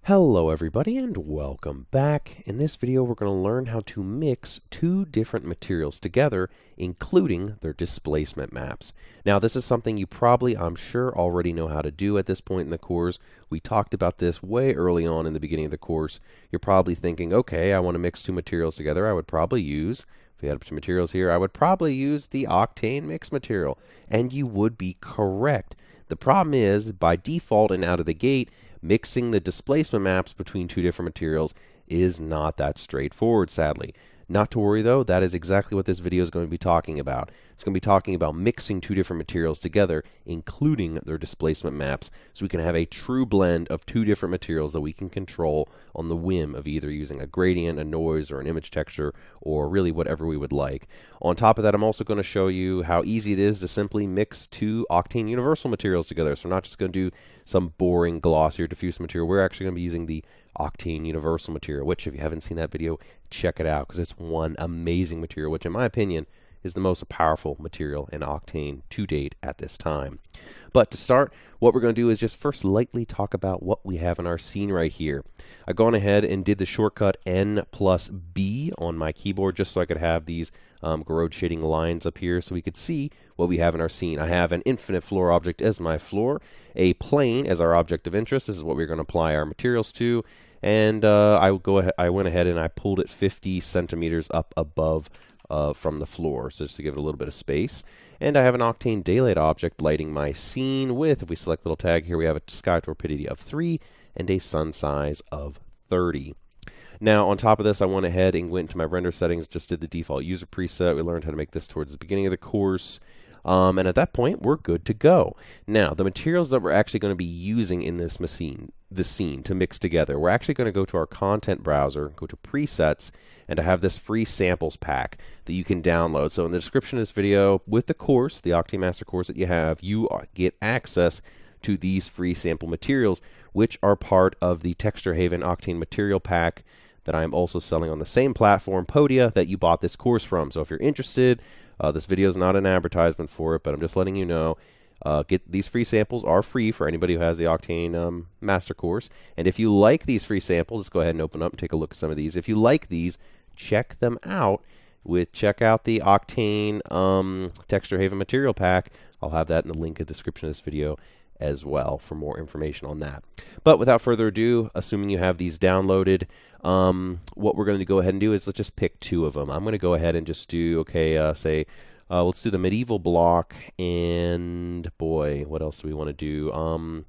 Hello everybody and welcome back. In this video we're going to learn how to mix two different materials together, including their displacement maps. Now this is something you probably, I'm sure, already know how to do at this point in the course. We talked about this way early on in the beginning of the course. You're probably thinking, okay, I want to mix two materials together. I would probably use, if we had some materials here, I would probably use the Octane mix material. And you would be correct. The problem is, by default and out of the gate, mixing the displacement maps between two different materials is not that straightforward, sadly. Not to worry though, that is exactly what this video is going to be talking about. It's going to be talking about mixing two different materials together, including their displacement maps, so we can have a true blend of two different materials that we can control on the whim of either using a gradient, a noise, or an image texture, or really whatever we would like. On top of that, I'm also going to show you how easy it is to simply mix two Octane universal materials together. So we're not just going to do some boring glossy or diffuse material. We're actually going to be using the Octane universal material, which if you haven't seen that video, check it out because it's one amazing material, which in my opinion is the most powerful material in Octane to date at this time. But to start, what we're going to do is just first lightly talk about what we have in our scene right here. I've gone ahead and did the shortcut N+B on my keyboard just so I could have these road shading lines up here so we could see what we have in our scene. I have an infinite floor object as my floor, a plane as our object of interest. This is what we're going to apply our materials to, and I went ahead and I pulled it 50 centimeters up above from the floor, so just to give it a little bit of space. And I have an Octane daylight object lighting my scene with, if we select the little tag here, we have a sky torpidity of 3 and a sun size of 30. Now, on top of this, I went ahead and went into my render settings, just did the default user preset. We learned how to make this towards the beginning of the course. And at that point, we're good to go. Now, the materials that we're actually going to be using in this scene to mix together, we're actually going to go to our content browser, go to presets, and I have this free samples pack that you can download. So in the description of this video, with the course, the Octane Master course that you have, you get access to these free sample materials, which are part of the Texture Haven Octane material pack that I'm also selling on the same platform, Podia, that you bought this course from. So if you're interested, this video is not an advertisement for it, but I'm just letting you know. Get these free samples are free for anybody who has the Octane Master course. And if you like these free samples, let's go ahead and open up and take a look at some of these. If you like these, check them out. Check out the Octane Texture Haven material pack. I'll have that in the link in the description of this video as well for more information on that. But without further ado, assuming you have these downloaded, what we're going to go ahead and do is let's just pick two of them. I'm going to go ahead and just do, let's do the medieval block, and boy, what else do we want to do? I'm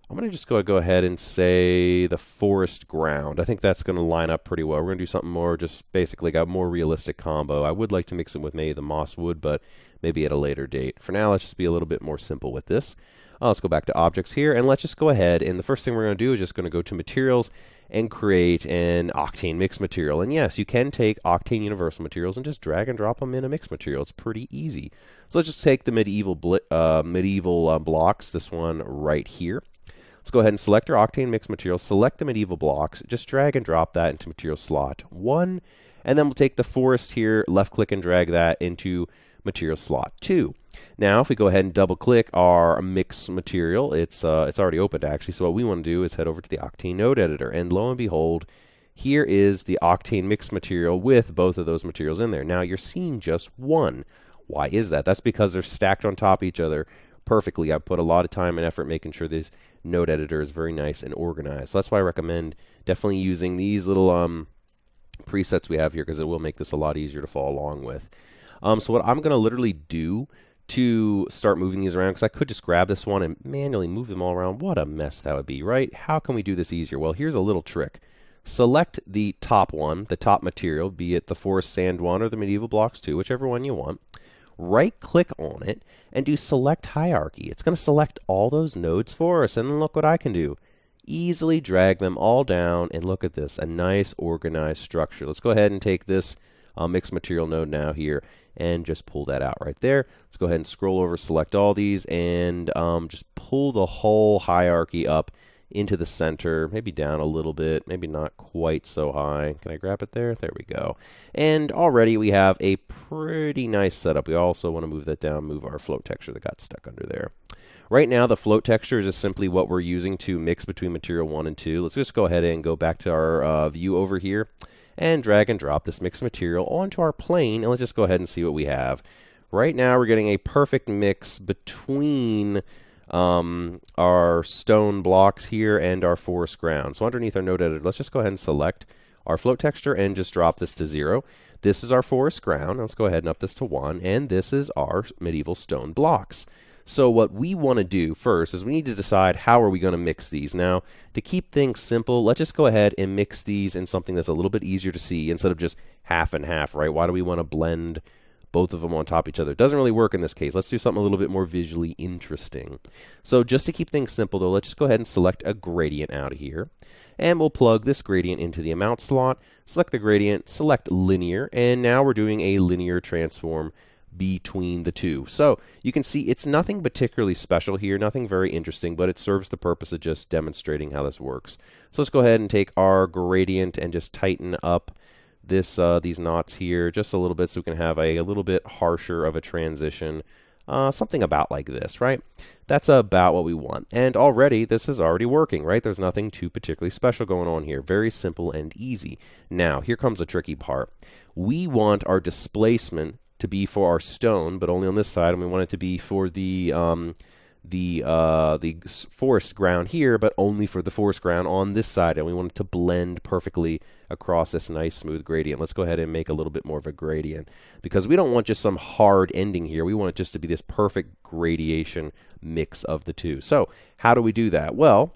going to just go ahead and say the forest ground. I think that's going to line up pretty well. We're going to do something more, just basically got a more realistic combo. I would like to mix it with maybe the moss wood, but maybe at a later date. For now, let's just be a little bit more simple with this. Let's go back to objects here, and let's just go ahead, and the first thing we're going to do is just going to go to materials and create an Octane mix material. And yes, you can take Octane universal materials and just drag and drop them in a mix material. It's pretty easy. So let's just take the medieval blocks, this one right here. Let's go ahead and select our Octane mix material, select the medieval blocks, just drag and drop that into material slot 1, and then we'll take the forest here, left click and drag that into material slot 2. Now, if we go ahead and double click our mix material, it's already opened actually, so what we want to do is head over to the Octane node editor, and lo and behold, here is the Octane mix material with both of those materials in there. Now, you're seeing just one. Why is that? That's because they're stacked on top of each other perfectly. I put a lot of time and effort making sure this node editor is very nice and organized. So that's why I recommend definitely using these little presets we have here, because it will make this a lot easier to follow along with. So what I'm going to literally do to start moving these around, because I could just grab this one and manually move them all around. What a mess that would be, right? How can we do this easier? Well, here's a little trick. Select the top one, the top material, be it the forest sand one or the medieval blocks 2, whichever one you want. Right-click on it and do select hierarchy. It's going to select all those nodes for us, and then look what I can do. Easily drag them all down, and look at this, a nice organized structure. Let's go ahead and take this mixed material node now here and just pull that out right there. Let's go ahead and scroll over, select all these, and just pull the whole hierarchy up into the center, maybe down a little bit, maybe not quite so high. Can I grab it there? There we go. And already we have a pretty nice setup. We also want to move that down, move our float texture that got stuck under there. Right now, the float texture is just simply what we're using to mix between material 1 and 2. Let's just go ahead and go back to our view over here and drag and drop this mixed material onto our plane, and let's just go ahead and see what we have. Right now, we're getting a perfect mix between our stone blocks here and our forest ground. So underneath our node editor, let's just go ahead and select our float texture and just drop this to 0. This is our forest ground. Let's go ahead and up this to 1, and this is our medieval stone blocks. So what we want to do first is we need to decide how are we going to mix these. Now, to keep things simple, let's just go ahead and mix these in something that's a little bit easier to see instead of just half and half, right? Why do we want to blend both of them on top of each other? It doesn't really work in this case. Let's do something a little bit more visually interesting. So just to keep things simple, though, let's just go ahead and select a gradient out of here. And we'll plug this gradient into the amount slot, select the gradient, select linear, and now we're doing a linear transform between the two. So you can see it's nothing particularly special here, nothing very interesting, but it serves the purpose of just demonstrating how this works. So let's go ahead and take our gradient and just tighten up this these knots here just a little bit so we can have a little bit harsher of a transition. Something about like this, right? That's about what we want. And already, this is already working, right? There's nothing too particularly special going on here. Very simple and easy. Now, here comes the tricky part. We want our displacement to be for our stone, but only on this side, and we want it to be for the forest ground here, but only for the forest ground on this side, and we want it to blend perfectly across this nice smooth gradient. Let's go ahead and make a little bit more of a gradient, because we don't want just some hard ending here. We want it just to be this perfect gradation mix of the two. So how do we do that? Well,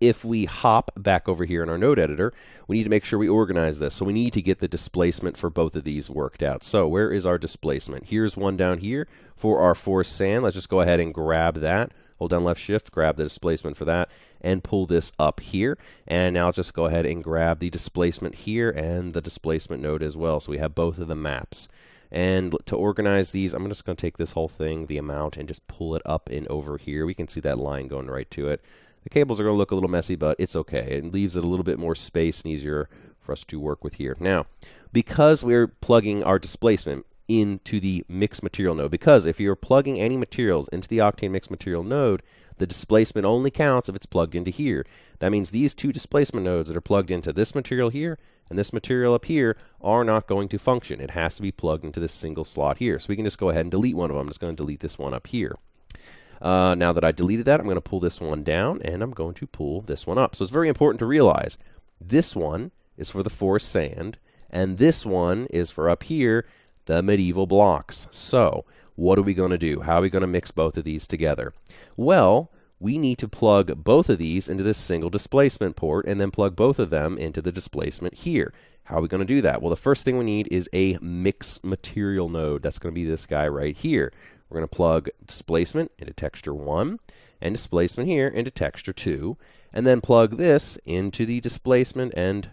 if we hop back over here in our node editor, we need to make sure we organize this. So we need to get the displacement for both of these worked out. So where is our displacement? Here's one down here for our forest sand. Let's just go ahead and grab that. Hold down left shift, grab the displacement for that, and pull this up here. And now just go ahead and grab the displacement here and the displacement node as well. So we have both of the maps. And to organize these, I'm just going to take this whole thing, the amount, and just pull it up and over here. We can see that line going right to it. The cables are going to look a little messy, but it's okay. It leaves it a little bit more space and easier for us to work with here. Now, because we're plugging our displacement into the mixed material node, because if you're plugging any materials into the Octane mixed material node, the displacement only counts if it's plugged into here. That means these two displacement nodes that are plugged into this material here and this material up here are not going to function. It has to be plugged into this single slot here. So we can just go ahead and delete one of them. I'm just going to delete this one up here. Now that I deleted that, I'm going to pull this one down, and I'm going to pull this one up. So it's very important to realize this one is for the forest sand, and this one is for up here, the medieval blocks. So what are we going to do? How are we going to mix both of these together? Well, we need to plug both of these into this single displacement port, and then plug both of them into the displacement here. How are we going to do that? Well, the first thing we need is a mix material node. That's going to be this guy right here. We're going to plug displacement into texture 1 and displacement here into texture 2, and then plug this into the displacement, and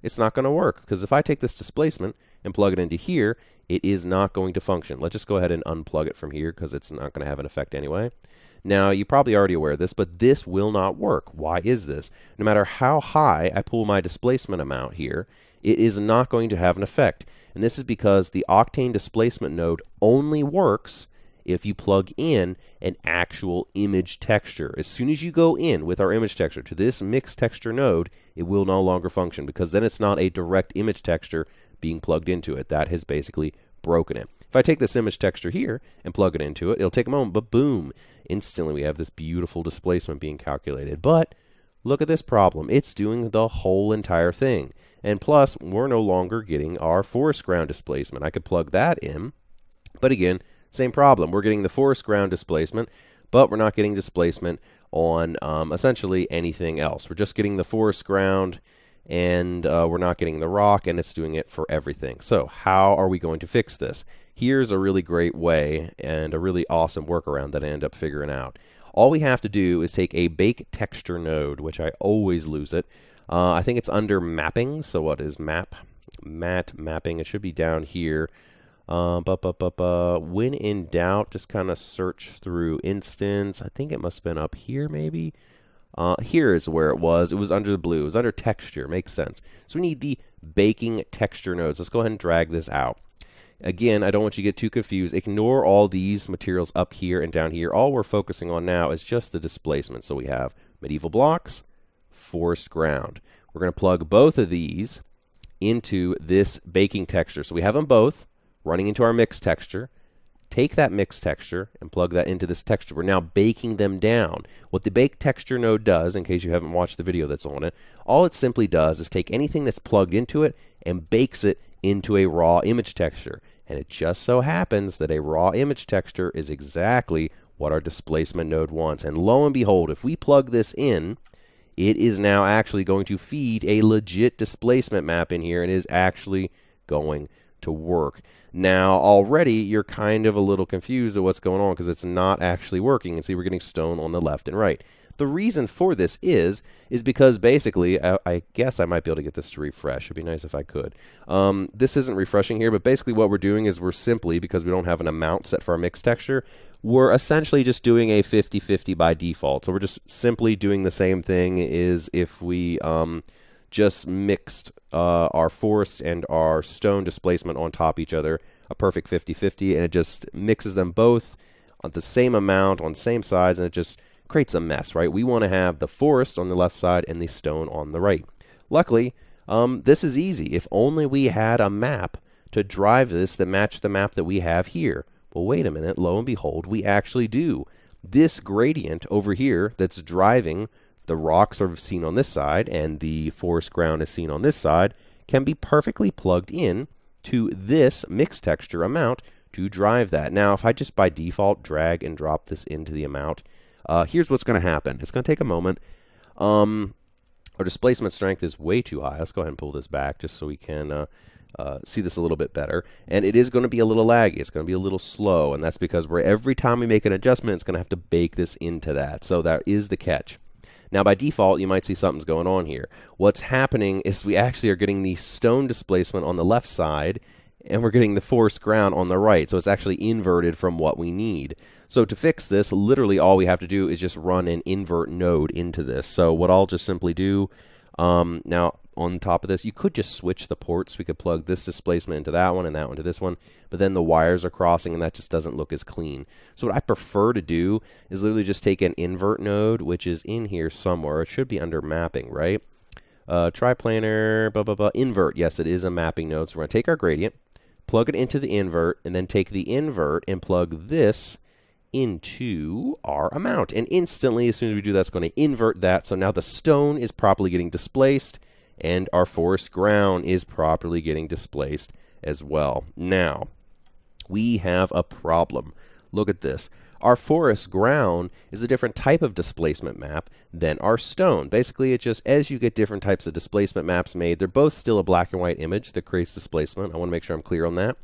it's not going to work, because if I take this displacement and plug it into here, it is not going to function. Let's just go ahead and unplug it from here, because it's not going to have an effect anyway. Now, you're probably already aware of this, but this will not work. Why is this? No matter how high I pull my displacement amount here, it is not going to have an effect. And this is because the Octane displacement node only works if you plug in an actual image texture. As soon as you go in with our image texture to this mixed texture node, it will no longer function, because then it's not a direct image texture being plugged into it. That has basically broken it. If I take this image texture here and plug it into it, it'll take a moment, but boom, instantly we have this beautiful displacement being calculated. But look at this problem. It's doing the whole entire thing. And plus, we're no longer getting our forest ground displacement. I could plug that in, but again, same problem. We're getting the forest ground displacement, but we're not getting displacement on essentially anything else. We're just getting the forest ground, and we're not getting the rock, and it's doing it for everything. So how are we going to fix this? Here's a really great way and a really awesome workaround that I end up figuring out. All we have to do is take a bake texture node, which I always lose it. I think it's under mapping. So what is mapping? It should be down here. When in doubt, just kind of search through instance. I think it must have been up here maybe. Here is where it was. It was under the blue. It was under texture. Makes sense. So we need the baking texture nodes. Let's go ahead and drag this out. Again, I don't want you to get too confused. Ignore all these materials up here and down here. All we're focusing on now is just the displacement. So we have medieval blocks, forest ground. We're going to plug both of these into this baking texture. So we have them both running into our mix texture. Take that mix texture and plug that into this texture. We're now baking them down. What the bake texture node does, in case you haven't watched the video that's on it, all it simply does is take anything that's plugged into it and bakes it into a raw image texture. And it just so happens that a raw image texture is exactly what our displacement node wants. And lo and behold, if we plug this in, it is now actually going to feed a legit displacement map in here and is actually going to work. Now, already you're kind of a little confused at what's going on because it's not actually working. And see, we're getting stone on the left and right. The reason for this is because basically, I guess I might be able to get this to refresh. It'd be nice if I could. This isn't refreshing here, but basically what we're doing is we're simply, because we don't have an amount set for our mix texture, we're essentially just doing a 50-50 by default. So we're just simply doing the same thing as if we just mixed our forest and our stone displacement on top of each other, a perfect 50-50, and it just mixes them both on the same amount, on the same size, and it just creates a mess, right? We want to have the forest on the left side and the stone on the right. Luckily, this is easy. If only we had a map to drive this that matched the map that we have here. Well, wait a minute. Lo and behold, we actually do. This gradient over here that's driving the rocks are seen on this side and the forest ground is seen on this side can be perfectly plugged in to this mix texture amount to drive that. Now, if I just by default drag and drop this into the amount, here's what's going to happen. It's going to take a moment. Our displacement strength is way too high. Let's go ahead and pull this back just so we can see this a little bit better. And it is going to be a little laggy. It's going to be a little slow. And that's because every time we make an adjustment, it's going to have to bake this into that. So that is the catch. Now, by default, you might see something's going on here. What's happening is we actually are getting the stone displacement on the left side, and we're getting the forest ground on the right. So it's actually inverted from what we need. So to fix this, literally all we have to do is just run an invert node into this. So what I'll just simply do, now on top of this, you could just switch the ports. We could plug this displacement into that one and that one to this one, but then the wires are crossing and that just doesn't look as clean. So what I prefer to do is literally just take an invert node, which is in here somewhere. It should be under mapping, right? Triplanar, blah, blah, blah, invert. Yes, it is a mapping node. So we're going to take our gradient, plug it into the invert, and then take the invert and plug this into our amount. And instantly, as soon as we do that, it's going to invert that. So now the stone is properly getting displaced, and our forest ground is properly getting displaced as well. Now, we have a problem. Look at this. Our forest ground is a different type of displacement map than our stone. Basically, it's just as you get different types of displacement maps made, they're both still a black and white image that creates displacement. I want to make sure I'm clear on that.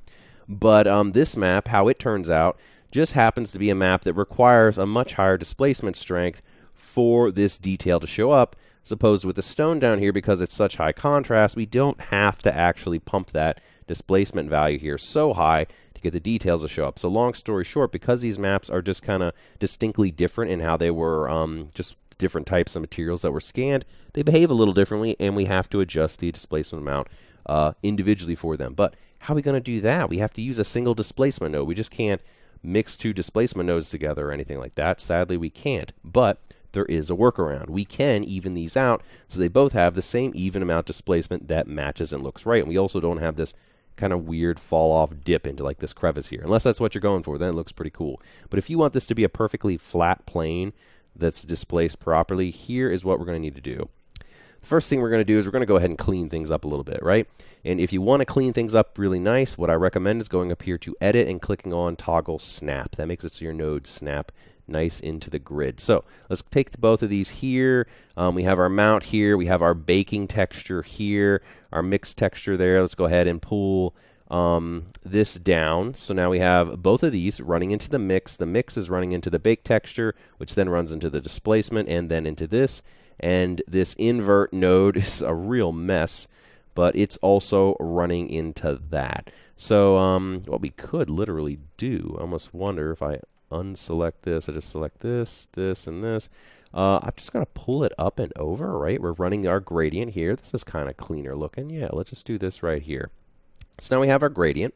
But this map, how it turns out, just happens to be a map that requires a much higher displacement strength for this detail to show up. Suppose with the stone down here, because it's such high contrast, we don't have to actually pump that displacement value here so high to get the details to show up. So long story short, because these maps are just kind of distinctly different in how they were just different types of materials that were scanned, they behave a little differently, and we have to adjust the displacement amount individually for them. But how are we going to do that? We have to use a single displacement node. We just can't mix two displacement nodes together or anything like that. Sadly, we can't. But there is a workaround. We can even these out so they both have the same even amount displacement that matches and looks right. And we also don't have this kind of weird fall off dip into like this crevice here. Unless that's what you're going for, then it looks pretty cool. But if you want this to be a perfectly flat plane that's displaced properly, here is what we're going to need to do. The first thing we're going to do is we're going to go ahead and clean things up a little bit, right? And if you want to clean things up really nice, what I recommend is going up here to Edit and clicking on Toggle Snap. That makes it so your nodes snap nice into the grid. So let's take both of these here. We have our mount here. We have our baking texture here, our mixed texture there. Let's go ahead and pull this down. So now we have both of these running into the mix. The mix is running into the bake texture, which then runs into the displacement and then into this. And this invert node is a real mess, but it's also running into that. So what we could literally do, I almost wonder if I unselect this, I just select this, this, and this. I'm just going to pull it up and over, right? We're running our gradient here. This is kind of cleaner looking. Yeah, let's just do this right here. So now we have our gradient.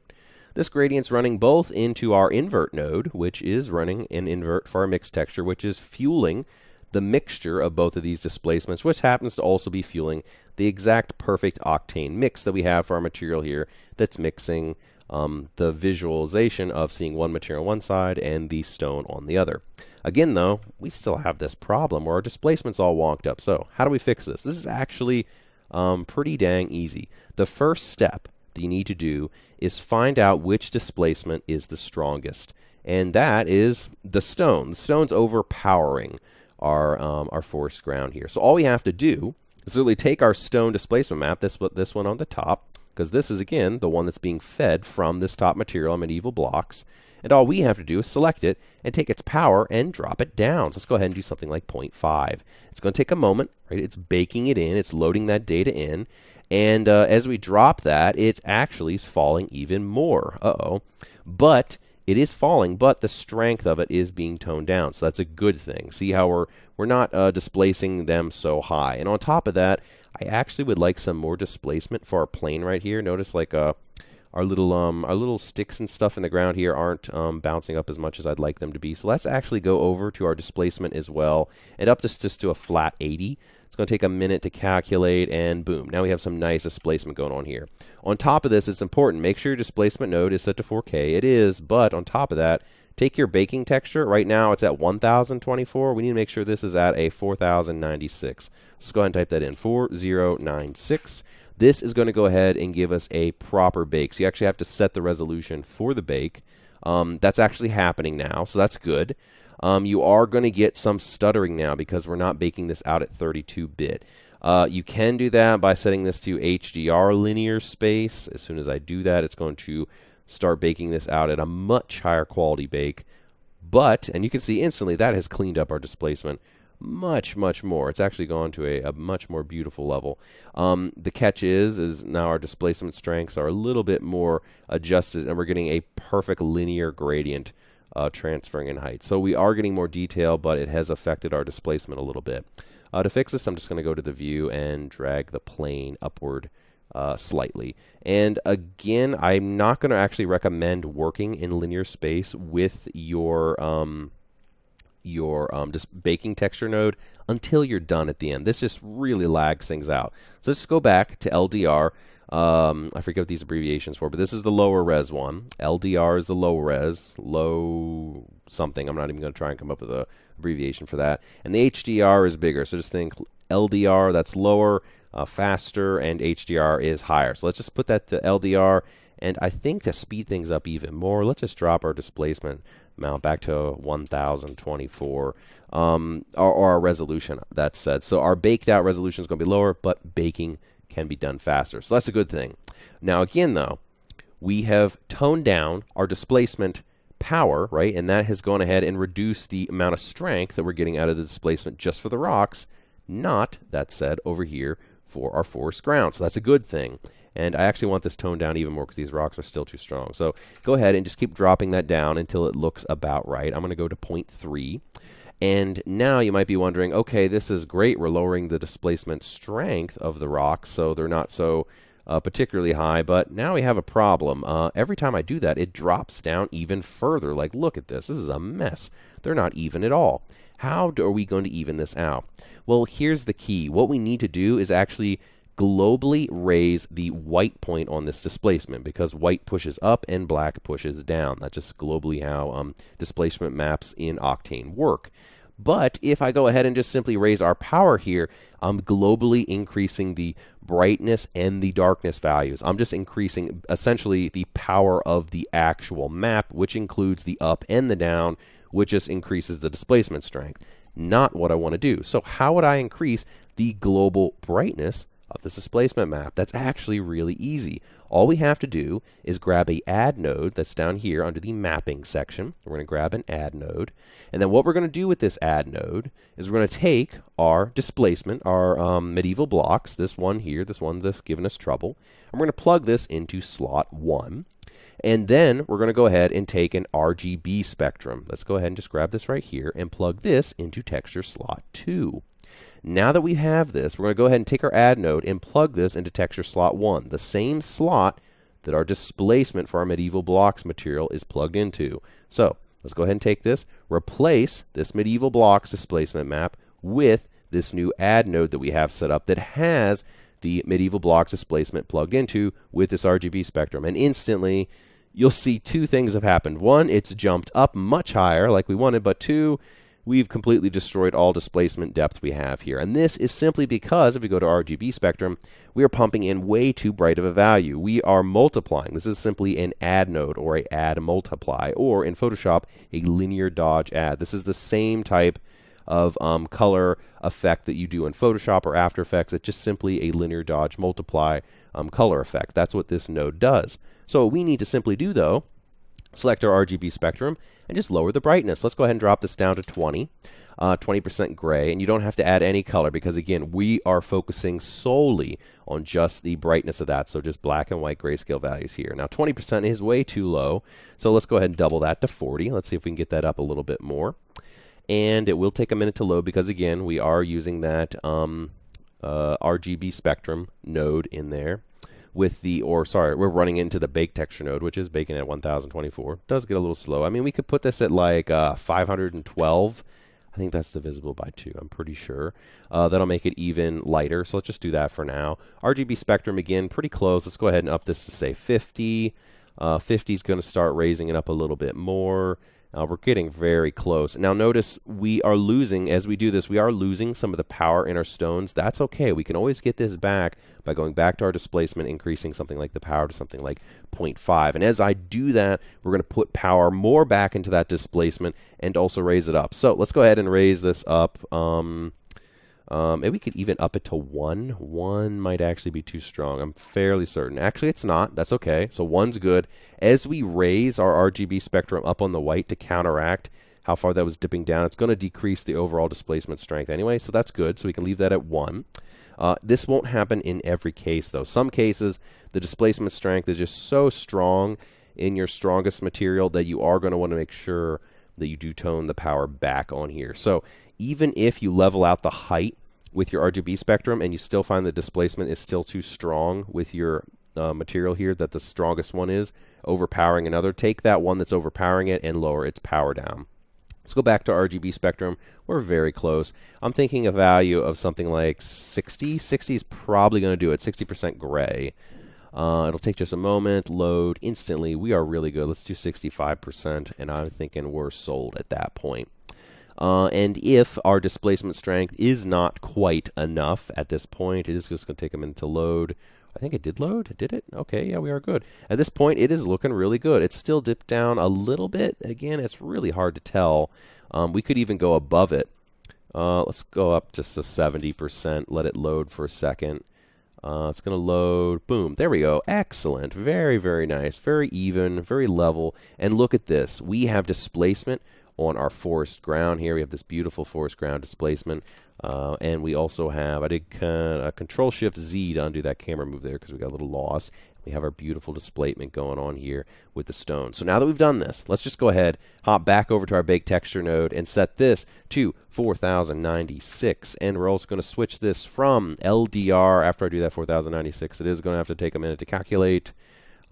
This gradient's running both into our invert node, which is running an invert for our mix texture, which is fueling the mixture of both of these displacements, which happens to also be fueling the exact perfect octane mix that we have for our material here that's mixing the visualization of seeing one material on one side and the stone on the other. Again, though, we still have this problem where our displacement's all wonked up. So how do we fix this? This is actually pretty dang easy. The first step that you need to do is find out which displacement is the strongest. And that is the stone. The stone's overpowering our forest ground here. So all we have to do is really take our stone displacement map, this one on the top, because this is, again, the one that's being fed from this top material on medieval blocks. And all we have to do is select it and take its power and drop it down. So let's go ahead and do something like 0.5. It's going to take a moment, right? It's baking it in. It's loading that data in. And as we drop that, it actually is falling even more. But it is falling, but the strength of it is being toned down. So that's a good thing. See how we're not displacing them so high. And on top of that, I actually would like some more displacement for our plane right here. Notice like our little sticks and stuff in the ground here aren't bouncing up as much as I'd like them to be. So let's actually go over to our displacement as well and up this just to a flat 80. It's going to take a minute to calculate, and boom, now we have some nice displacement going on here. On top of this, it's important, make sure your displacement node is set to 4K. It is, but on top of that, take your baking texture. Right now it's at 1024. We need to make sure this is at a 4096. Let's go ahead and type that in, 4096. This is going to go ahead and give us a proper bake. So you actually have to set the resolution for the bake. That's actually happening now, so that's good. You are going to get some stuttering now because we're not baking this out at 32-bit. You can do that by setting this to HDR linear space. As soon as I do that, it's going to start baking this out at a much higher quality bake. But, and you can see instantly that has cleaned up our displacement much, much more. It's actually gone to a much more beautiful level. The catch is now our displacement strengths are a little bit more adjusted, and we're getting a perfect linear gradient transferring in height. So we are getting more detail, but it has affected our displacement a little bit. To fix this, I'm just going to go to the view and drag the plane upward slightly. And again, I'm not going to actually recommend working in linear space with your just baking texture node until you're done at the end. This just really lags things out. So let's go back to LDR. I forget what these abbreviations for, but this is the lower res one. LDR is the low res, low something. I'm not even going to try and come up with an abbreviation for that. And the HDR is bigger. So just think LDR, that's lower, faster, and HDR is higher. So let's just put that to LDR. And I think to speed things up even more, let's just drop our displacement amount back to 1024, or our resolution, that said. So our baked out resolution is going to be lower, but baking can be done faster. So that's a good thing. Now again, though, we have toned down our displacement power, right? And that has gone ahead and reduced the amount of strength that we're getting out of the displacement just for the rocks, not, that said, over here for our forest ground. So that's a good thing. And I actually want this toned down even more because these rocks are still too strong. So go ahead and just keep dropping that down until it looks about right. I'm going to go to 0.3. And now you might be wondering, okay, this is great. We're lowering the displacement strength of the rocks so they're not so particularly high. But now we have a problem. Every time I do that, it drops down even further. Like, look at this. This is a mess. They're not even at all. How are we going to even this out? Well, here's the key. What we need to do is actually globally raise the white point on this displacement, because white pushes up and black pushes down. That's just globally how displacement maps in Octane work. But if I go ahead and just simply raise our power here, I'm globally increasing the brightness and the darkness values. I'm just increasing essentially the power of the actual map, which includes the up and the down, which just increases the displacement strength. Not what I want to do. So how would I increase the global brightness of this displacement map? That's actually really easy. All we have to do is grab a add node that's down here under the mapping section. We're going to grab an add node. And then what we're going to do with this add node is we're going to take our displacement, our medieval blocks, this one here, this one that's given us trouble, and we're going to plug this into slot 1. And then we're going to go ahead and take an RGB spectrum. Let's go ahead and just grab this right here and plug this into texture slot 2. Now that we have this, we're going to go ahead and take our add node and plug this into texture slot 1, the same slot that our displacement for our medieval blocks material is plugged into. So let's go ahead and take this, replace this medieval blocks displacement map with this new add node that we have set up that has the medieval blocks displacement plugged into with this RGB spectrum. And instantly, you'll see two things have happened. One, it's jumped up much higher like we wanted, but two, we've completely destroyed all displacement depth we have here. And this is simply because if we go to RGB spectrum, we are pumping in way too bright of a value. We are multiplying. This is simply an add node or a add multiply, or in Photoshop, a linear dodge add. This is the same type of color effect that you do in Photoshop or After Effects. It's just simply a linear dodge multiply color effect. That's what this node does. So what we need to simply do, though, select our RGB spectrum and just lower the brightness. Let's go ahead and drop this down to 20, 20% gray, and you don't have to add any color because, again, we are focusing solely on just the brightness of that, so just black and white grayscale values here. Now 20% is way too low, so let's go ahead and double that to 40. Let's see if we can get that up a little bit more. And it will take a minute to load because, again, we are using that RGB spectrum node in there with the, we're running into the bake texture node, which is baking at 1024. It does get a little slow. I mean, we could put this at like 512. I think that's divisible by 2, I'm pretty sure. That'll make it even lighter, so let's just do that for now. RGB spectrum, again, pretty close. Let's go ahead and up this to, say, 50. 50 is going to start raising it up a little bit more. We're getting very close. Now notice we are losing, as we do this, we are losing some of the power in our stones. That's okay. We can always get this back by going back to our displacement, increasing something like the power to something like 0.5. And as I do that, we're going to put power more back into that displacement and also raise it up. So let's go ahead and raise this up. Maybe we could even up it to 1. 1 might actually be too strong. I'm fairly certain. Actually, it's not. That's okay. So 1's good. As we raise our RGB spectrum up on the white to counteract how far that was dipping down, it's going to decrease the overall displacement strength anyway. So that's good. So we can leave that at 1. This won't happen in every case, though. Some cases, the displacement strength is just so strong in your strongest material that you are going to want to make sure that you do tone the power back on here. So even if you level out the height with your RGB spectrum and you still find the displacement is still too strong with your material here, that the strongest one is overpowering another, take that one that's overpowering it and lower its power down. Let's go back to RGB spectrum. We're very close. I'm thinking a value of something like 60. 60 is probably going to do it. 60% gray. It'll take just a moment. Load instantly. We are really good. Let's do 65%, and I'm thinking we're sold at that point. And if our displacement strength is not quite enough at this point, it is just going to take a minute to load. I think it did load. Did it? Okay, yeah, we are good. At this point, it is looking really good. It's still dipped down a little bit. Again, it's really hard to tell. We could even go above it. Let's go up just to 70%. Let it load for a second. It's going to load. Boom. There we go. Excellent. Very, very nice. Very even. Very level. And look at this. We have displacement on our forest ground here. We have this beautiful forest ground displacement. And we also have, I did Control-Shift-Z to undo that camera move there because we got a little loss. We have our beautiful displacement going on here with the stone. So now that we've done this, let's just go ahead, hop back over to our Bake Texture node and set this to 4096. And we're also going to switch this from LDR. After I do that 4096, it is going to have to take a minute to calculate.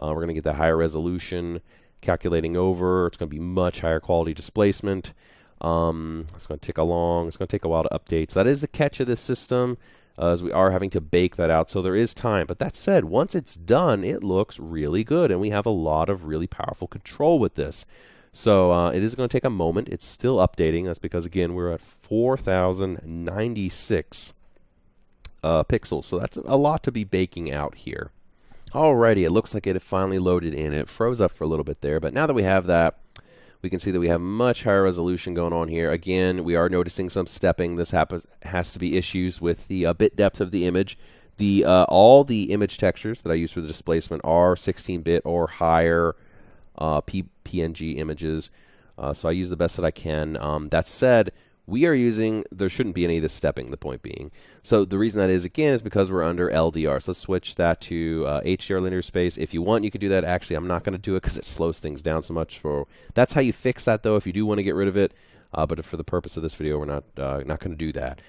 We're going to get that higher resolution. Calculating over, it's going to be much higher quality displacement. It's going to tick along. It's going to take a while to update. So that is the catch of this system, as we are having to bake that out. So there is time. But that said, once it's done, it looks really good, and we have a lot of really powerful control with this. So it is going to take a moment. It's still updating. That's because, again, we're at 4096 pixels. So that's a lot to be baking out here. Alrighty, it looks like it finally loaded in. It froze up for a little bit there, but now that we have that, we can see that we have much higher resolution going on here. Again, we are noticing some stepping. This has to be issues with the bit depth of the image. All the image textures that I use for the displacement are 16-bit or higher PNG images, so I use the best that I can. That said, we are using, there shouldn't be any of this stepping, the point being. So the reason that is, again, is because we're under LDR. So let's switch that to HDR linear space. If you want, you could do that. Actually, I'm not going to do it because it slows things down so much. That's how you fix that, though, if you do want to get rid of it. but for the purpose of this video, we're not going to do that,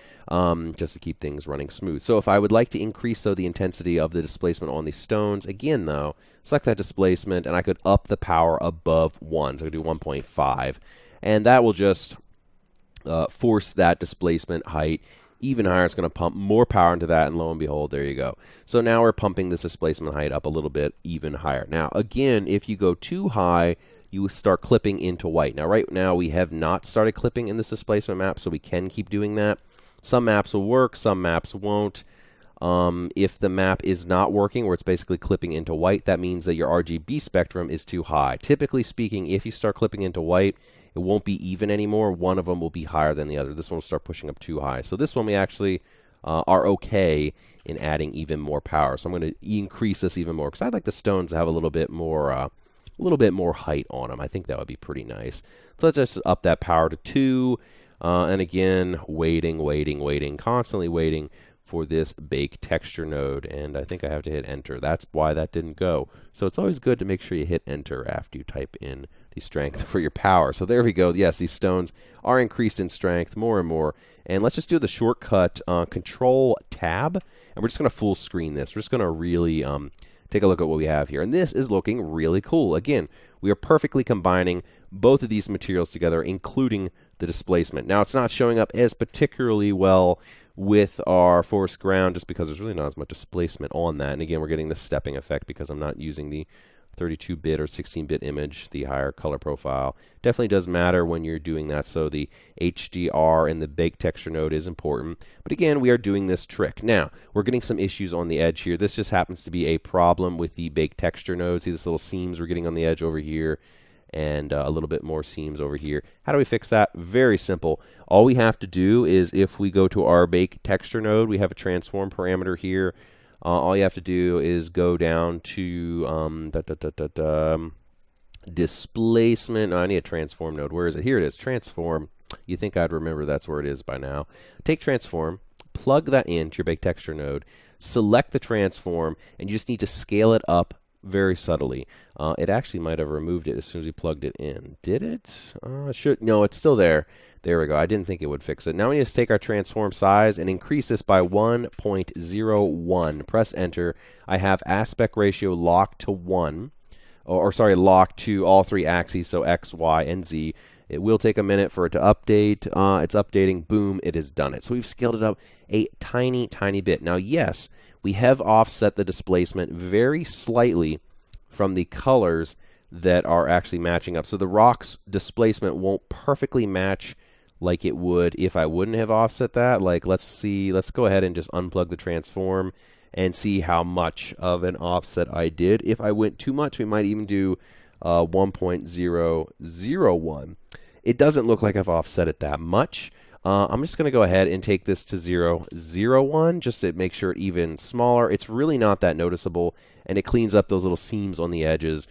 just to keep things running smooth. So if I would like to increase, though, the intensity of the displacement on these stones, again, though, select that displacement, and I could up the power above 1. So I could do 1.5, and that will just force that displacement height even higher. It's going to pump more power into that, and lo and behold, there you go. So now we're pumping this displacement height up a little bit even higher. Now, again, if you go too high, you start clipping into white. Now, right now, we have not started clipping in this displacement map, so we can keep doing that. Some maps will work, some maps won't. If the map is not working, where it's basically clipping into white, that means that your RGB spectrum is too high. Typically speaking, if you start clipping into white, it won't be even anymore. One of them will be higher than the other. This one will start pushing up too high. So this one we actually are okay in adding even more power. So I'm going to increase this even more because I'd like the stones to have a little bit more height on them. I think that would be pretty nice. So let's just up that power to 2. And again, waiting, constantly waiting for this bake texture node, and I think I have to hit enter. That's why that didn't go. So it's always good to make sure you hit enter after you type in the strength for your power. So there we go. Yes, these stones are increased in strength more and more. And let's just do the shortcut Control Tab, and we're just going to full screen this. We're just going to really take a look at what we have here. And this is looking really cool. Again, we are perfectly combining both of these materials together, including the displacement. Now, it's not showing up as particularly well with our forest ground just because there's really not as much displacement on that. And again, we're getting the stepping effect because I'm not using the 32-bit or 16-bit image, the higher color profile. Definitely does matter when you're doing that, so the HDR and the bake texture node is important. But again, we are doing this trick. Now, we're getting some issues on the edge here. This just happens to be a problem with the bake texture node. See this little seams we're getting on the edge over here, and a little bit more seams over here. How do we fix that? Very simple. All we have to do is, if we go to our bake texture node, we have a transform parameter here. All you have to do is go down to displacement. Oh, I need a transform node. Where is it? Here it is. Transform. You think I'd remember that's where it is by now. Take transform, plug that into your bake texture node, select the transform, and you just need to scale it up very subtly. It actually might have removed it as soon as we plugged it in. Did it? It should. No, it's still there. There we go. I didn't think it would fix it. Now we need to take our transform size and increase this by 1.01. Press enter. I have aspect ratio locked to 1. Or sorry, locked to all 3 axes, so X, Y, and Z. It will take a minute for it to update. It's updating. Boom, it has done it. So we've scaled it up a tiny, tiny bit. Now, yes, we have offset the displacement very slightly from the colors that are actually matching up. So the rock's displacement won't perfectly match like it would if I wouldn't have offset that. Like, let's see, let's go ahead and just unplug the transform and see how much of an offset I did. If I went too much, we might even do 1.001. It doesn't look like I've offset it that much. I'm just going to go ahead and take this to 0.01 just to make sure it's even smaller. It's really not that noticeable, and it cleans up those little seams on the edges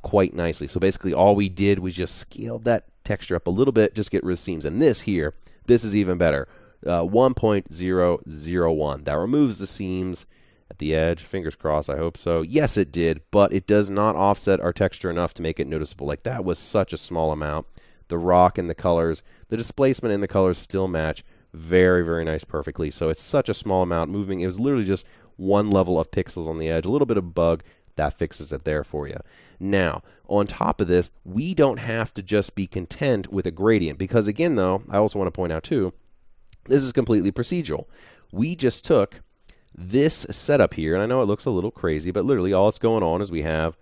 quite nicely. So basically all we did was just scaled that texture up a little bit, just get rid of seams. And this here, this is even better. 1.001. That removes the seams at the edge. Fingers crossed, I hope so. Yes, it did, but it does not offset our texture enough to make it noticeable. Like, that was such a small amount. The rock and the colors, the displacement and the colors still match very, very nice perfectly. So it's such a small amount moving. It was literally just one level of pixels on the edge, a little bit of bug. That fixes it there for you. Now, on top of this, we don't have to just be content with a gradient, because again, though, I also want to point out too, this is completely procedural. We just took this setup here, and I know it looks a little crazy, but literally all that's going on is we have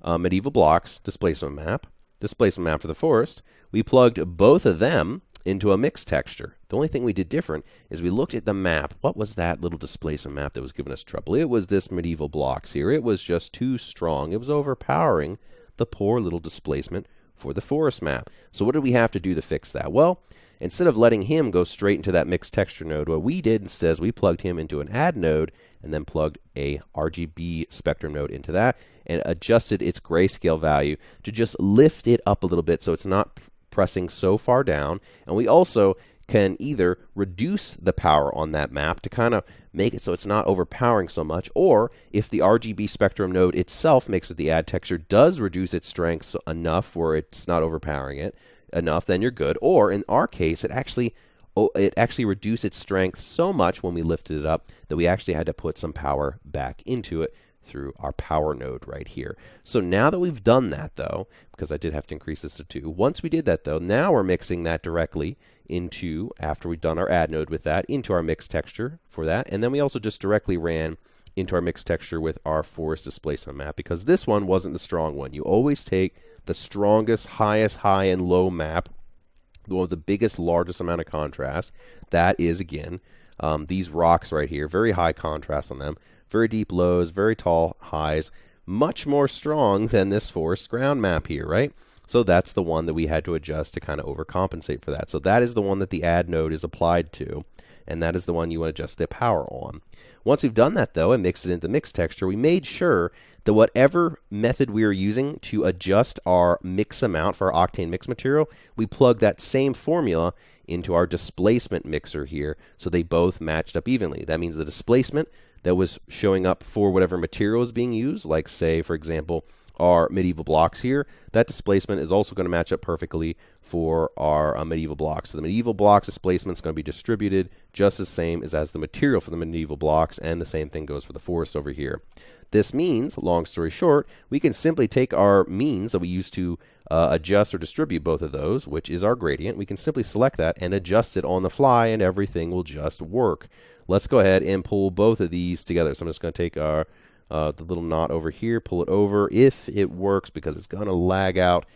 medieval blocks, displacement map for the forest. We plugged both of them into a mixed texture. The only thing we did different is we looked at the map. What was that little displacement map that was giving us trouble? It was this medieval blocks here. It was just too strong. It was overpowering the poor little displacement for the forest map. So what did we have to do to fix that? Well, instead of letting him go straight into that mixed texture node, what we did instead is we plugged him into an add node and then plugged a RGB spectrum node into that and adjusted its grayscale value to just lift it up a little bit so it's not pressing so far down. And we also can either reduce the power on that map to kind of make it so it's not overpowering so much, or if the RGB spectrum node itself mixed with the add texture does reduce its strength enough where it's not overpowering it, enough, then you're good. Or in our case, it actually reduced its strength so much when we lifted it up that we actually had to put some power back into it through our power node right here. So now that we've done that, though, because I did have to increase this to 2, once we did that, though, now we're mixing that directly into, after we've done our add node with that, into our mix texture for that. And then we also just directly ran into our mix texture with our force displacement map, because this one wasn't the strong one. You always take the strongest, highest high and low map, the one with the biggest, largest amount of contrast. That is, again, these rocks right here, very high contrast on them, very deep lows, very tall highs, much more strong than this forest ground map here, right? So that's the one that we had to adjust to kind of overcompensate for that. So that is the one that the add node is applied to, and that is the one you want to adjust the power on. Once we've done that, though, and mixed it into the mix texture, we made sure that whatever method we are using to adjust our mix amount for our Octane mix material, we plug that same formula into our displacement mixer here, so they both matched up evenly. That means the displacement that was showing up for whatever material is being used, like, say, for example, our medieval blocks here, that displacement is also going to match up perfectly for our medieval blocks. So the medieval blocks displacement is going to be distributed just the same as the material for the medieval blocks, and the same thing goes for the forest over here. This means, long story short, we can simply take our means that we use to adjust or distribute both of those, which is our gradient. We can simply select that and adjust it on the fly, and everything will just work. Let's go ahead and pull both of these together. So I'm just going to take our the little knot over here, pull it over, if it works, because it's going to lag out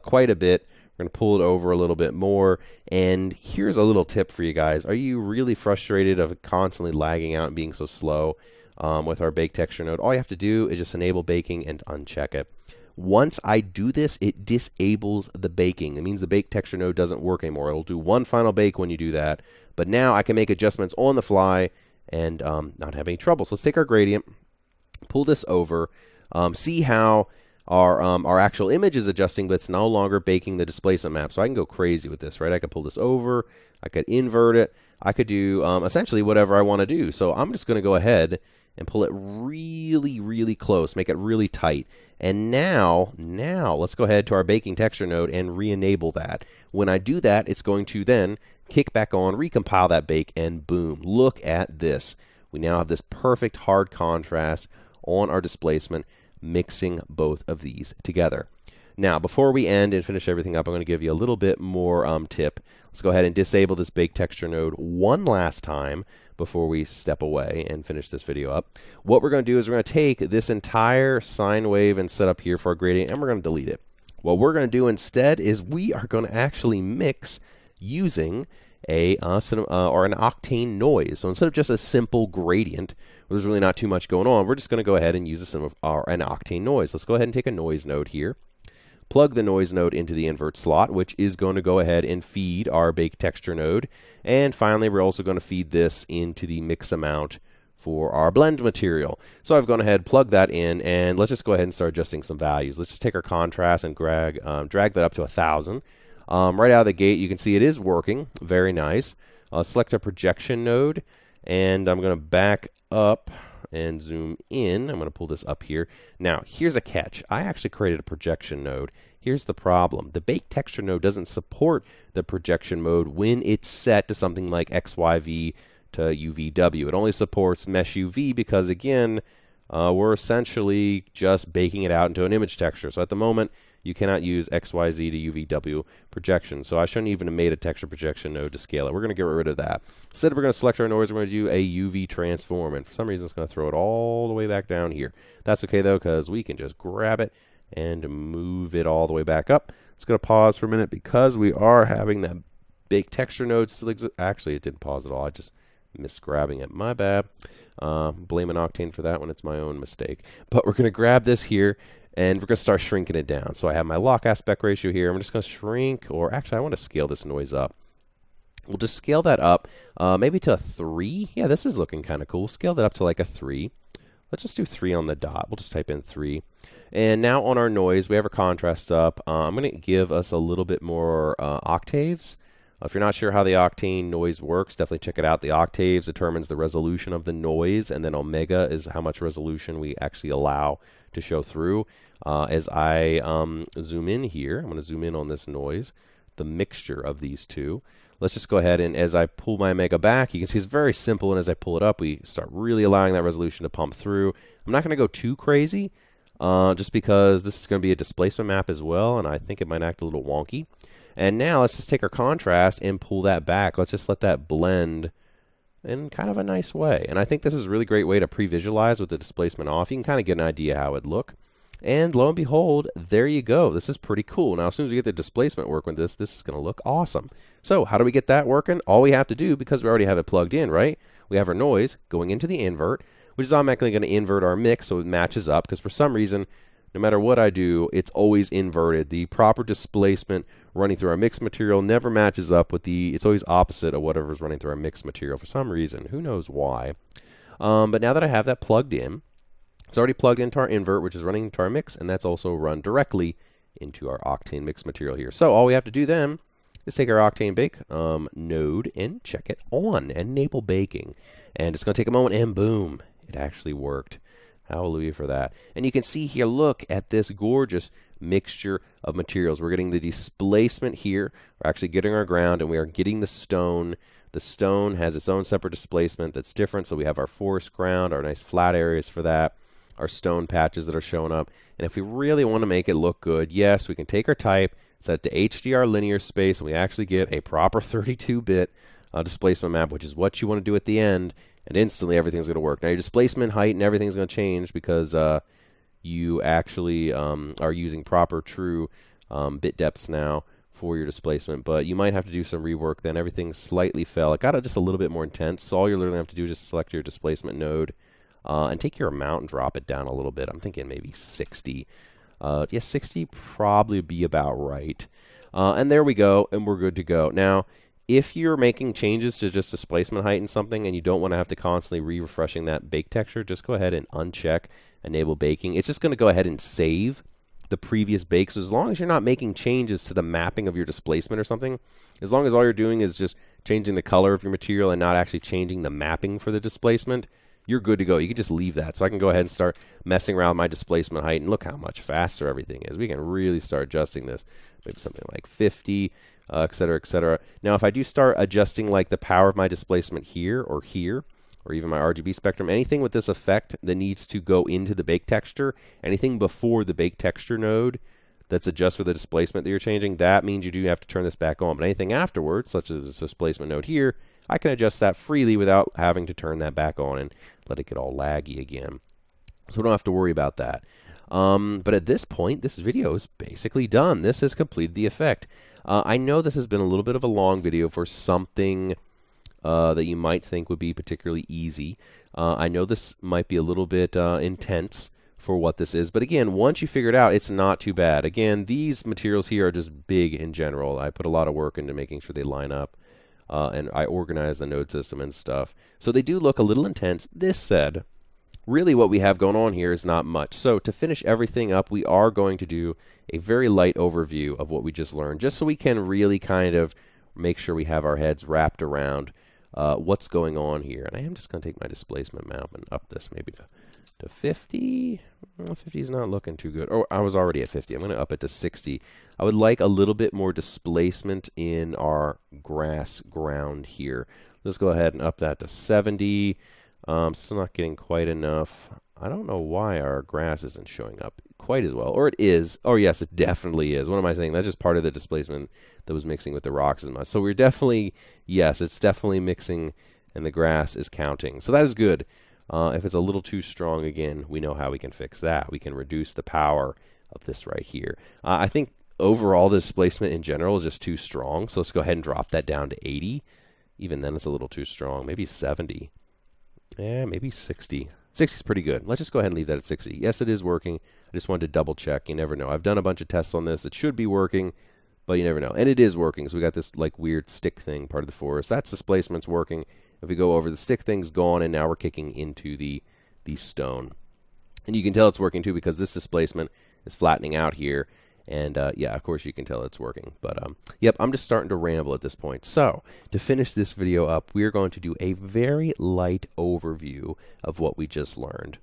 quite a bit. We're going to pull it over a little bit more. And here's a little tip for you guys. Are you really frustrated of constantly lagging out and being so slow with our bake texture node? All you have to do is just enable baking and uncheck it. Once I do this, it disables the baking. It means the bake texture node doesn't work anymore. It'll do one final bake when you do that. But now I can make adjustments on the fly and not have any trouble. So let's take our gradient, pull this over, see how our actual image is adjusting, but it's no longer baking the displacement map. So I can go crazy with this, right? I could pull this over, I could invert it, I could do essentially whatever I want to do. So I'm just going to go ahead and pull it really, really close, make it really tight. And now let's go ahead to our baking texture node and re-enable that. When I do that, it's going to then kick back on, recompile that bake, and boom, look at this. We now have this perfect hard contrast on our displacement, mixing both of these together. Now, before we end and finish everything up, I'm going to give you a little bit more tip. Let's go ahead and disable this bake texture node one last time before we step away and finish this video up. What we're going to do is we're going to take this entire sine wave and setup here for our gradient, and we're going to delete it. What we're going to do instead is we are going to actually mix using an Octane noise. So instead of just a simple gradient, where there's really not too much going on, we're just going to go ahead and use an Octane noise. Let's go ahead and take a noise node here, plug the noise node into the invert slot, which is going to go ahead and feed our bake texture node. And finally, we're also going to feed this into the mix amount for our blend material. So I've gone ahead, plugged that in, and let's just go ahead and start adjusting some values. Let's just take our contrast and drag that up to 1,000. Right out of the gate, you can see it is working. Very nice. Select a projection node, and I'm going to back up and zoom in. I'm going to pull this up here. Now, here's a catch. I actually created a projection node. Here's the problem. The bake texture node doesn't support the projection mode when it's set to something like XYV to UVW. It only supports mesh UV because, again, we're essentially just baking it out into an image texture. So at the moment, you cannot use XYZ to UVW projection. So I shouldn't even have made a texture projection node to scale it. We're going to get rid of that. Instead, we're going to select our noise. We're going to do a UV transform. And for some reason, it's going to throw it all the way back down here. That's okay, though, because we can just grab it and move it all the way back up. It's going to pause for a minute because we are having that bake texture node still exist. Actually, it didn't pause at all. I just missed grabbing it. My bad. Blaming Octane for that one. It's my own mistake. But we're going to grab this here, and we're going to start shrinking it down. So I have my lock aspect ratio here. I'm just going to shrink, or actually I want to scale this noise up. We'll just scale that up maybe to a 3. Yeah, this is looking kind of cool. Scale that up to like a 3. Let's just do 3 on the dot. We'll just type in 3. And now on our noise, we have our contrast up. I'm going to give us a little bit more octaves. If you're not sure how the Octane noise works, definitely check it out. The octaves determines the resolution of the noise, and then omega is how much resolution we actually allow to show through. As I zoom in here, I'm going to zoom in on this noise. the mixture of these two. Let's just go ahead and as I pull my Omega back, you can see it's very simple, and as I pull it up, we start really allowing that resolution to pump through. I'm not going to go too crazy, just because this is going to be a displacement map as well, and I think it might act a little wonky. And now let's just take our contrast and pull that back. Let's just let that blend in kind of a nice way. And I think this is a really great way to pre-visualize with the displacement off. You can kind of get an idea how it would look. And lo and behold, there you go. This is pretty cool. Now, as soon as we get the displacement work with this is going to look awesome. So how do we get that working? All we have to do, because we already have it plugged in, right? We have our noise going into the invert, which is automatically going to invert our mix so it matches up, because for some reason, no matter what I do, it's always inverted. The proper displacement running through our mixed material never matches up with it's always opposite of whatever's running through our mixed material for some reason. Who knows why? But now that I have that plugged in, it's already plugged into our invert, which is running into our mix, and that's also run directly into our Octane mixed material here. So all we have to do then is take our Octane bake node and check it on, enable baking. And it's going to take a moment, and boom, it actually worked. Hallelujah for that. And you can see here, look at this gorgeous mixture of materials. We're getting the displacement here. We're actually getting our ground, and we are getting the stone. The stone has its own separate displacement that's different. So we have our forest ground, our nice flat areas for that, our stone patches that are showing up. And if we really want to make it look good, yes, we can take our type, set it to HDR linear space, and we actually get a proper 32-bit displacement map, which is what you want to do at the end. And instantly everything's going to work. Now your displacement height and everything's going to change because you actually are using proper true bit depths now for your displacement. But you might have to do some rework then. Everything slightly fell. It got just a little bit more intense. So all you literally have to do is just select your displacement node and take your amount and drop it down a little bit. I'm thinking maybe 60. Yeah, 60 probably be about right. And there we go, and we're good to go. Now, if you're making changes to just displacement height and something and you don't want to have to constantly refreshing that bake texture, just go ahead and uncheck enable baking. It's just going to go ahead and save the previous bake. So as long as you're not making changes to the mapping of your displacement or something, as long as all you're doing is just changing the color of your material and not actually changing the mapping for the displacement, you're good to go. You can just leave that. So I can go ahead and start messing around with my displacement height, and look how much faster everything is. We can really start adjusting this. Maybe something like 50. Et cetera, et cetera. Now, if I do start adjusting like the power of my displacement here, or even my RGB spectrum, anything with this effect that needs to go into the bake texture, anything before the bake texture node that's adjust for the displacement that you're changing, that means you do have to turn this back on. But anything afterwards, such as this displacement node here, I can adjust that freely without having to turn that back on and let it get all laggy again. So we don't have to worry about that. But at this point, this video is basically done. This has completed the effect. I know this has been a little bit of a long video for something that you might think would be particularly easy. I know this might be a little bit intense for what this is, but again, once you figure it out, it's not too bad. Again, these materials here are just big in general. I put a lot of work into making sure they line up, and I organize the node system and stuff. So they do look a little intense. This said, really what we have going on here is not much. So to finish everything up, we are going to do a very light overview of what we just learned, just so we can really kind of make sure we have our heads wrapped around what's going on here. And I am just going to take my displacement map and up this maybe to 50. Well, 50 is not looking too good. Oh, I was already at 50. I'm going to up it to 60. I would like a little bit more displacement in our grass ground here. Let's go ahead and up that to 70. Still not getting quite enough. I don't know why our grass isn't showing up quite as well. Or it is. Oh, yes, it definitely is. What am I saying? That's just part of the displacement that was mixing with the rocks as much. So we're definitely, yes, it's definitely mixing, and the grass is counting. So that is good. If it's a little too strong, again, we know how we can fix that. We can reduce the power of this right here. I think overall the displacement in general is just too strong. So let's go ahead and drop that down to 80. Even then it's a little too strong. Maybe 70. Yeah, maybe 60. 60 is pretty good. Let's just go ahead and leave that at 60. Yes, it is working. I just wanted to double check. You never know. I've done a bunch of tests on this. It should be working, but you never know. And it is working. So we got this like weird stick thing, part of the forest. That's displacement's working. If we go over, the stick thing's gone, and now we're kicking into the stone. And you can tell it's working too because this displacement is flattening out here. And yeah, of course you can tell it's working. But yep, I'm just starting to ramble at this point. So to finish this video up, we're going to do a very light overview of what we just learned.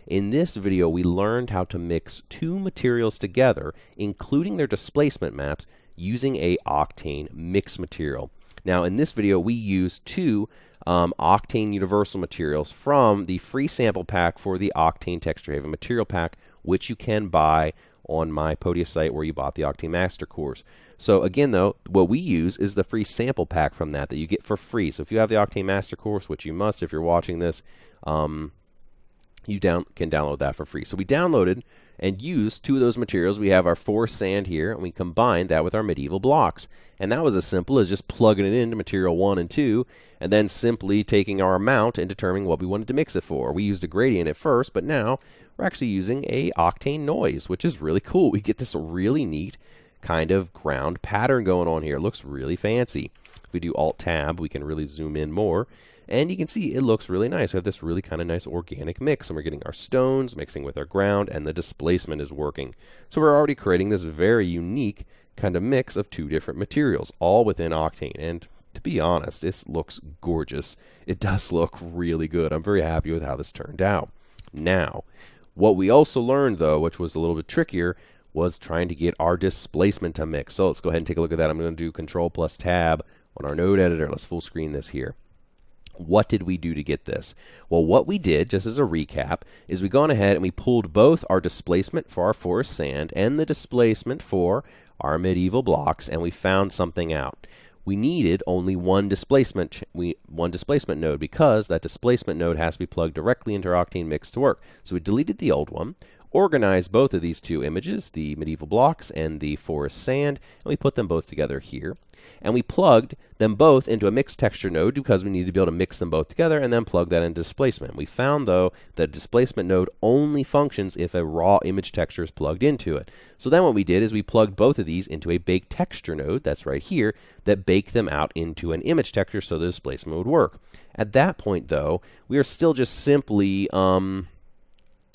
In this video, we learned how to mix two materials together, including their displacement maps, using a Octane mix material. Now in this video we use two Octane universal materials from the free sample pack for the Octane Texture Haven material pack, which you can buy on my Podia site where you bought the Octane Master course. So again though, what we use is the free sample pack from that you get for free. So if you have the Octane Master course, which you must if you're watching this, you can download that for free. So we downloaded and used two of those materials. We have our forest sand here, and we combined that with our medieval blocks. And that was as simple as just plugging it into material 1 and 2, and then simply taking our amount and determining what we wanted to mix it for. We used a gradient at first, but now we're actually using a Octane noise, which is really cool. We get this really neat kind of ground pattern going on here. It looks really fancy. If we do Alt-Tab, we can really zoom in more. And you can see it looks really nice. We have this really kind of nice organic mix, and we're getting our stones mixing with our ground, and the displacement is working. So we're already creating this very unique kind of mix of two different materials, all within Octane. And to be honest, this looks gorgeous. It does look really good. I'm very happy with how this turned out. Now, what we also learned, though, which was a little bit trickier, was trying to get our displacement to mix. So let's go ahead and take a look at that. I'm going to do Control+Tab on our node editor. Let's full screen this here. What did we do to get this? Well, what we did, just as a recap, is we gone ahead and we pulled both our displacement for our forest sand and the displacement for our medieval blocks, and we found something out. We needed only one displacement node, because that displacement node has to be plugged directly into our Octane mix to work. So we deleted the old one, organized both of these two images, the medieval blocks and the forest sand, and we put them both together here. And we plugged them both into a mixed texture node because we needed to be able to mix them both together and then plug that into displacement. We found, though, that displacement node only functions if a raw image texture is plugged into it. So then what we did is we plugged both of these into a baked texture node, that's right here, that baked them out into an image texture so the displacement would work. At that point, though, we are still just simply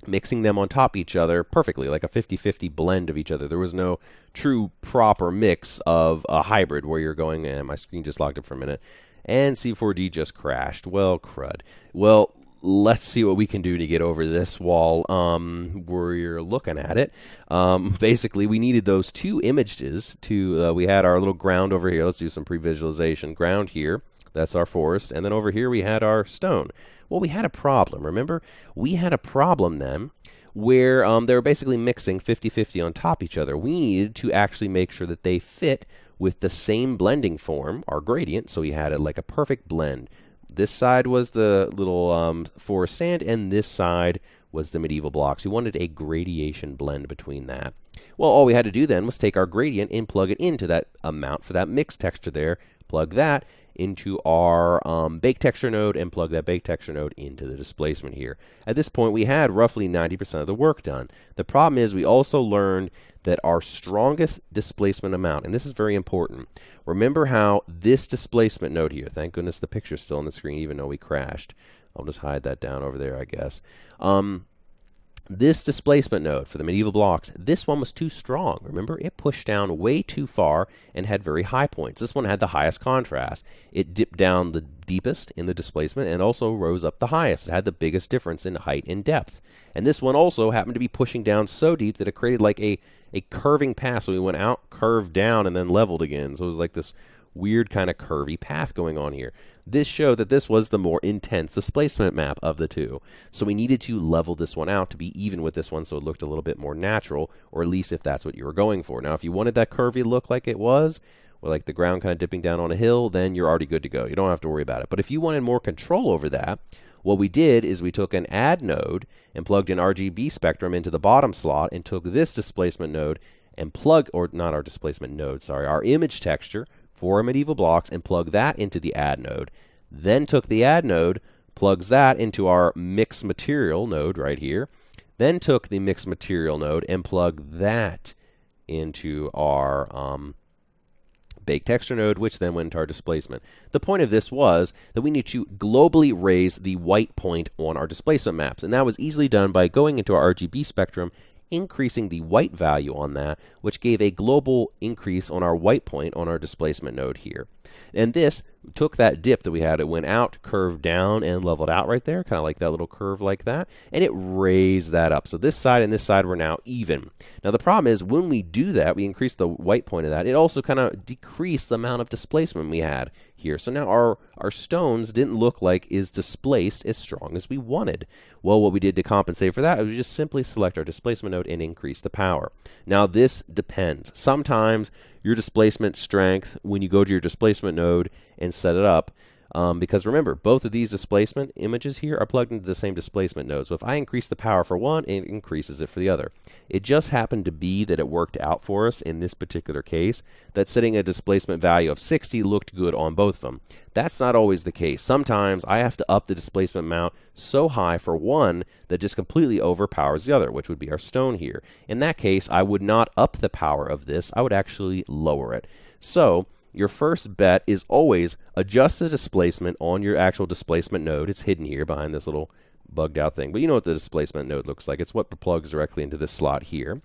mixing them on top of each other perfectly, like a 50-50 blend of each other. There was no true proper mix of a hybrid where you're going, and my screen just locked up for a minute, and C4D just crashed. Well, crud. Well, let's see what we can do to get over this while we're looking at it. Basically, we needed those two images to, we had our little ground over here. Let's do some pre-visualization. Ground here. That's our forest. And then over here we had our stone. Well, we had a problem. Remember? We had a problem then where they were basically mixing 50-50 on top of each other. We needed to actually make sure that they fit with the same blending form, our gradient, so we had it like a perfect blend. This side was the little forest sand, and this side was the medieval blocks. We wanted a gradation blend between that. Well, all we had to do then was take our gradient and plug it into that amount for that mixed texture there, plug that into our bake texture node, and plug that bake texture node into the displacement here. At this point, we had roughly 90% of the work done. The problem is we also learned that our strongest displacement amount, and this is very important, remember how this displacement node here, thank goodness the picture's still on the screen even though we crashed. I'll just hide that down over there, I guess. This displacement node for the medieval blocks, this one was too strong. Remember, it pushed down way too far and had very high points. This one had the highest contrast. It dipped down the deepest in the displacement and also rose up the highest. It had the biggest difference in height and depth. And this one also happened to be pushing down so deep that it created like a curving path. So we went out, curved down, and then leveled again. So it was like this weird kind of curvy path going on here. This showed that this was the more intense displacement map of the two. So we needed to level this one out to be even with this one so it looked a little bit more natural, or at least if that's what you were going for. Now, if you wanted that curvy look like it was, or like the ground kind of dipping down on a hill, then you're already good to go. You don't have to worry about it. But if you wanted more control over that, what we did is we took an add node and plugged an RGB spectrum into the bottom slot and took this displacement node and plugged, or not our displacement node, sorry, our image texture for our medieval blocks and plug that into the add node. Then took the add node, plugs that into our mix material node right here. Then took the mix material node and plugged that into our bake texture node, which then went into our displacement. The point of this was that we need to globally raise the white point on our displacement maps, and that was easily done by going into our RGB spectrum, increasing the white value on that, which gave a global increase on our white point on our displacement node here. And this took that dip that we had, it went out, curved down, and leveled out right there, kind of like that little curve like that, and it raised that up. So this side and this side were now even. Now the problem is when we do that, we increase the white point of that, it also kind of decreased the amount of displacement we had here. So now our stones didn't look like is displaced as strong as we wanted. Well, what we did to compensate for that is we just simply select our displacement node and increase the power. Now this depends. Sometimes your displacement strength, when you go to your displacement node and set it up, because remember, both of these displacement images here are plugged into the same displacement node. So if I increase the power for one, it increases it for the other. It just happened to be that it worked out for us in this particular case, that setting a displacement value of 60 looked good on both of them. That's not always the case. Sometimes I have to up the displacement amount so high for one that just completely overpowers the other, which would be our stone here. In that case, I would not up the power of this. I would actually lower it. So your first bet is always adjust the displacement on your actual displacement node. It's hidden here behind this little bugged out thing, but you know what the displacement node looks like. It's what plugs directly into this slot here.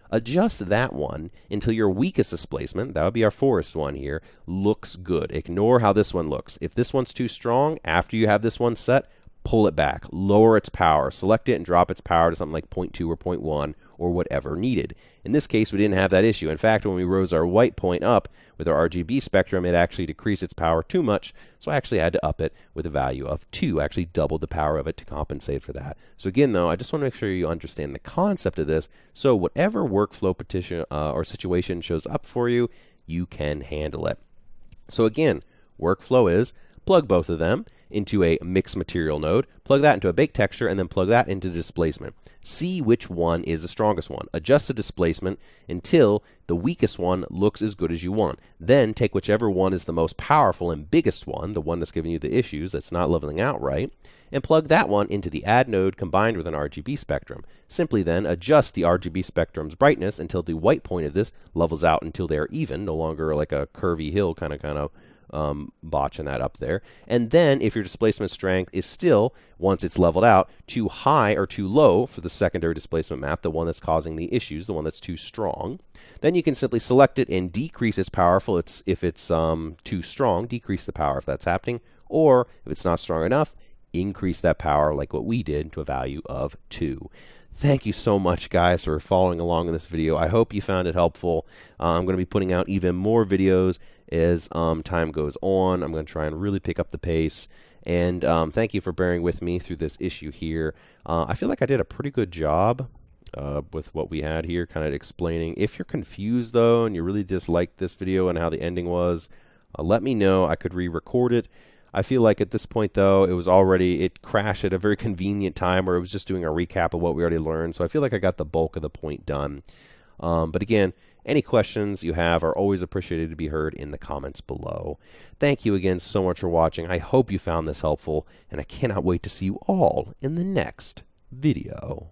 Adjust that one until your weakest displacement, that would be our forest one here, looks good. Ignore how this one looks. If this one's too strong, after you have this one set, pull it back, lower its power, select it and drop its power to something like 0.2 or 0.1 or whatever needed. In this case, we didn't have that issue. In fact, when we rose our white point up with our RGB spectrum, it actually decreased its power too much, so I actually had to up it with a value of 2, actually doubled the power of it to compensate for that. So again, though, I just want to make sure you understand the concept of this, so whatever workflow petition or situation shows up for you, you can handle it. So again, workflow is plug both of them into a mixed material node, plug that into a baked texture, and then plug that into displacement. See which one is the strongest one. Adjust the displacement until the weakest one looks as good as you want. Then take whichever one is the most powerful and biggest one, the one that's giving you the issues, that's not leveling out right, and plug that one into the add node combined with an RGB spectrum. Simply then adjust the RGB spectrum's brightness until the white point of this levels out until they're even, no longer like a curvy hill kind of botching that up there. And then if your displacement strength is still, once it's leveled out, too high or too low for the secondary displacement map, the one that's causing the issues, the one that's too strong, then you can simply select it and decrease its power. If it's too strong, decrease the power if that's happening, or if it's not strong enough, increase that power like what we did to a value of 2. Thank you so much, guys, for following along in this video. I hope you found it helpful. I'm going to be putting out even more videos as time goes on. I'm going to try and really pick up the pace. And thank you for bearing with me through this issue here. I feel like I did a pretty good job with what we had here, kind of explaining. If you're confused, though, and you really disliked this video and how the ending was, let me know. I could re-record it. I feel like at this point, though, it crashed at a very convenient time where it was just doing a recap of what we already learned. So I feel like I got the bulk of the point done. But again, any questions you have are always appreciated to be heard in the comments below. Thank you again so much for watching. I hope you found this helpful, and I cannot wait to see you all in the next video.